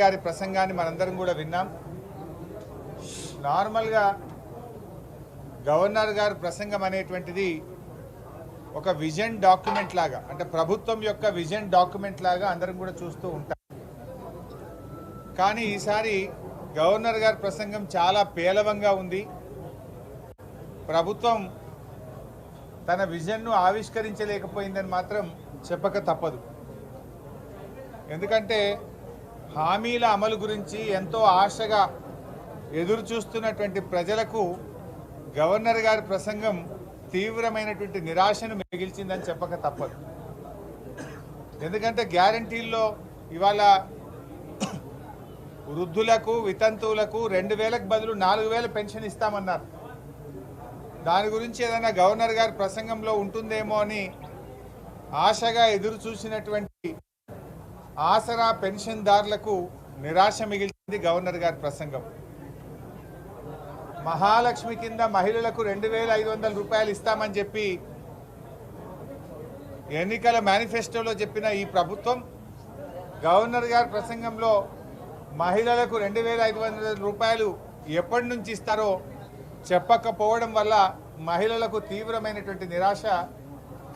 గారి ప్రసంగాన్ని మనందరం కూడా విన్నాం. నార్మల్గా గవర్నర్ గారి ప్రసంగం అనేటువంటిది ఒక విజన్ డాక్యుమెంట్ లాగా, అంటే ప్రభుత్వం యొక్క విజన్ డాక్యుమెంట్ లాగా అందరం కూడా చూస్తూ ఉంటాం. కానీ ఈసారి గవర్నర్ గారి ప్రసంగం చాలా పేలవంగా ఉంది. ప్రభుత్వం తన విజన్ను ఆవిష్కరించలేకపోయిందని మాత్రం చెప్పక తప్పదు. ఎందుకంటే హామీల అమలు గురించి ఎంతో ఆశగా ఎదురు చూస్తున్నటువంటి ప్రజలకు గవర్నర్ గారి ప్రసంగం తీవ్రమైనటువంటి నిరాశను మిగిల్చిందని చెప్పక తప్పదు. ఎందుకంటే గ్యారంటీల్లో ఇవాళ వృద్ధులకు వితంతువులకు 2000కు బదులు 4000 పెన్షన్ ఇస్తామన్నారు. దాని గురించి ఏదైనా గవర్నర్ గారి ప్రసంగంలో ఉంటుందేమో అని ఆశగా ఎదురు చూసినటువంటి ఆసరా పెన్షన్దారులకు నిరాశ మిగిల్చింది గవర్నర్ గారి ప్రసంగం. మహాలక్ష్మి కింద మహిళలకు 2500 రూపాయలు ఇస్తామని చెప్పి ఎన్నికల మేనిఫెస్టోలో చెప్పిన ఈ ప్రభుత్వం గవర్నర్ గారి ప్రసంగంలో మహిళలకు 2500 రూపాయలు ఎప్పటి నుంచి ఇస్తారో చెప్పకపోవడం వల్ల మహిళలకు తీవ్రమైనటువంటి నిరాశ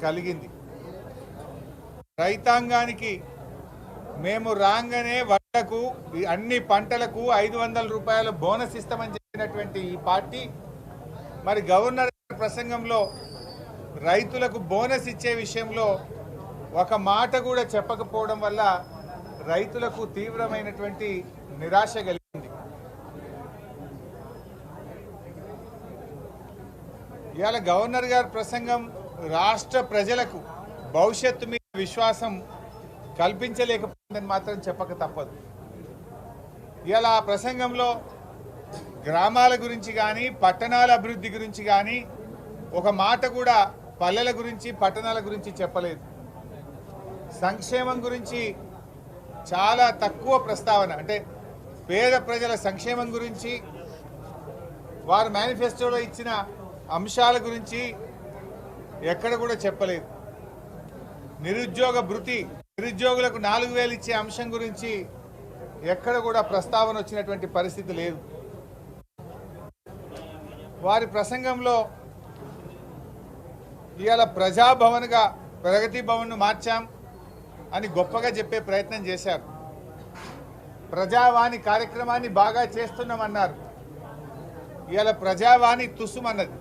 కలిగింది. రైతాంగానికి మేము రాగానే వడ్లకు అన్ని పంటలకు 500 రూపాయల బోనస్ ఇస్తామని చెప్పినటువంటి ఈ పార్టీ మరి గవర్నర్ ప్రసంగంలో రైతులకు బోనస్ ఇచ్చే విషయంలో ఒక మాట కూడా చెప్పకపోవడం వల్ల రైతులకు తీవ్రమైనటువంటి నిరాశ కలిగింది. ఇవాళ గవర్నర్ గారి ప్రసంగం రాష్ట్ర ప్రజలకు భవిష్యత్తు మీద విశ్వాసం కల్పించలేకపోయిందని మాత్రం చెప్పక తప్పదు. ఇవాళ ఆ ప్రసంగంలో గ్రామాల గురించి కానీ పట్టణాల అభివృద్ధి గురించి కానీ ఒక మాట కూడా పల్లెల గురించి పట్టణాల గురించి చెప్పలేదు. సంక్షేమం గురించి చాలా తక్కువ ప్రస్తావన, అంటే పేద ప్రజల సంక్షేమం గురించి వారు మేనిఫెస్టోలో ఇచ్చిన అంశాల గురించి ఎక్కడ కూడా చెప్పలేదు. నిరుద్యోగ భృతి, నిరుద్యోగులకు 4000 ఇచ్చే అంశం గురించి ఎక్కడ కూడా ప్రస్తావన వచ్చినటువంటి పరిస్థితి లేదు. వారి ప్రసంగంలో ఇవాళ ప్రజాభవన్గా ప్రగతి భవన్ను మార్చాం అని గొప్పగా చెప్పే ప్రయత్నం చేశారు. ప్రజావాణి కార్యక్రమాన్ని బాగా చేస్తున్నామన్నారు. ఇవాళ ప్రజావాణి తుస్సుమన్నది.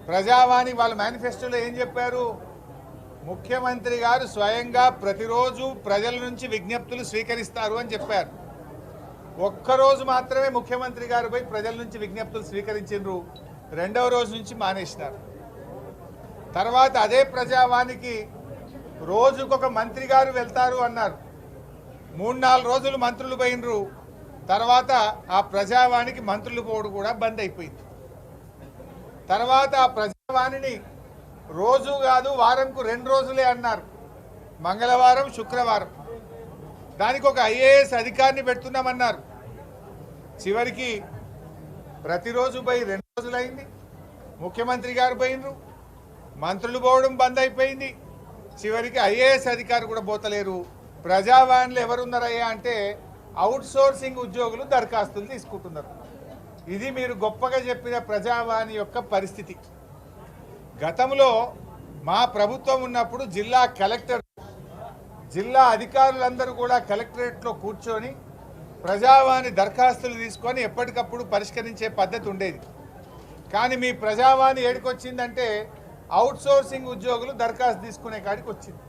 ప్రజావాణి వాళ్ళ మేనిఫెస్టోలో ఏం చెప్పారు? ముఖ్యమంత్రి గారు స్వయంగా ప్రతిరోజు ప్రజల నుంచి విజ్ఞప్తులు స్వీకరిస్తారు అని చెప్పారు. ఒక్కరోజు మాత్రమే ముఖ్యమంత్రి గారు పోయి ప్రజల నుంచి విజ్ఞప్తులు స్వీకరించారు. రెండవ రోజు నుంచి మానేసినారు. తర్వాత అదే ప్రజావానికి రోజుకొక మంత్రి గారు వెళ్తారు అన్నారు. 3-4 రోజులు మంత్రులు పోయినరు. తర్వాత ఆ ప్రజావానికి మంత్రులు పోవడం కూడా బంద్ అయిపోయింది. తర్వాత ఆ ప్రజావాణిని రోజు కాదు వారంకు 2 రోజులే అన్నారు, మంగళవారం శుక్రవారం. దానికి ఒక ఐఏఎస్ అధికారిని పెడుతున్నామన్నారు. చివరికి ప్రతిరోజు పోయి 2 రోజులైంది. ముఖ్యమంత్రి గారు పోయినరు, మంత్రులు పోవడం బంద్ అయిపోయింది. చివరికి ఐఏఎస్ అధికారి కూడా పోతలేరు. ప్రజావాణిలో ఎవరున్నారయ్యా అంటే అవుట్ సోర్సింగ్ ఉద్యోగులు దరఖాస్తులు తీసుకుంటున్నారు. ఇది మీరు గొప్పగా చెప్పిన ప్రజావాణి యొక్క పరిస్థితి. గతంలో మా ప్రభుత్వం ఉన్నప్పుడు జిల్లా కలెక్టర్, జిల్లా అధికారులందరూ కూడా కలెక్టరేట్లో కూర్చొని ప్రజావాణి దరఖాస్తులు తీసుకొని ఎప్పటికప్పుడు పరిష్కరించే పద్ధతి ఉండేది. కానీ మీ ప్రజావాణి ఏడికొచ్చిందంటే అవుట్ సోర్సింగ్ ఉద్యోగులు దరఖాస్తు తీసుకునే కాడికి వచ్చింది.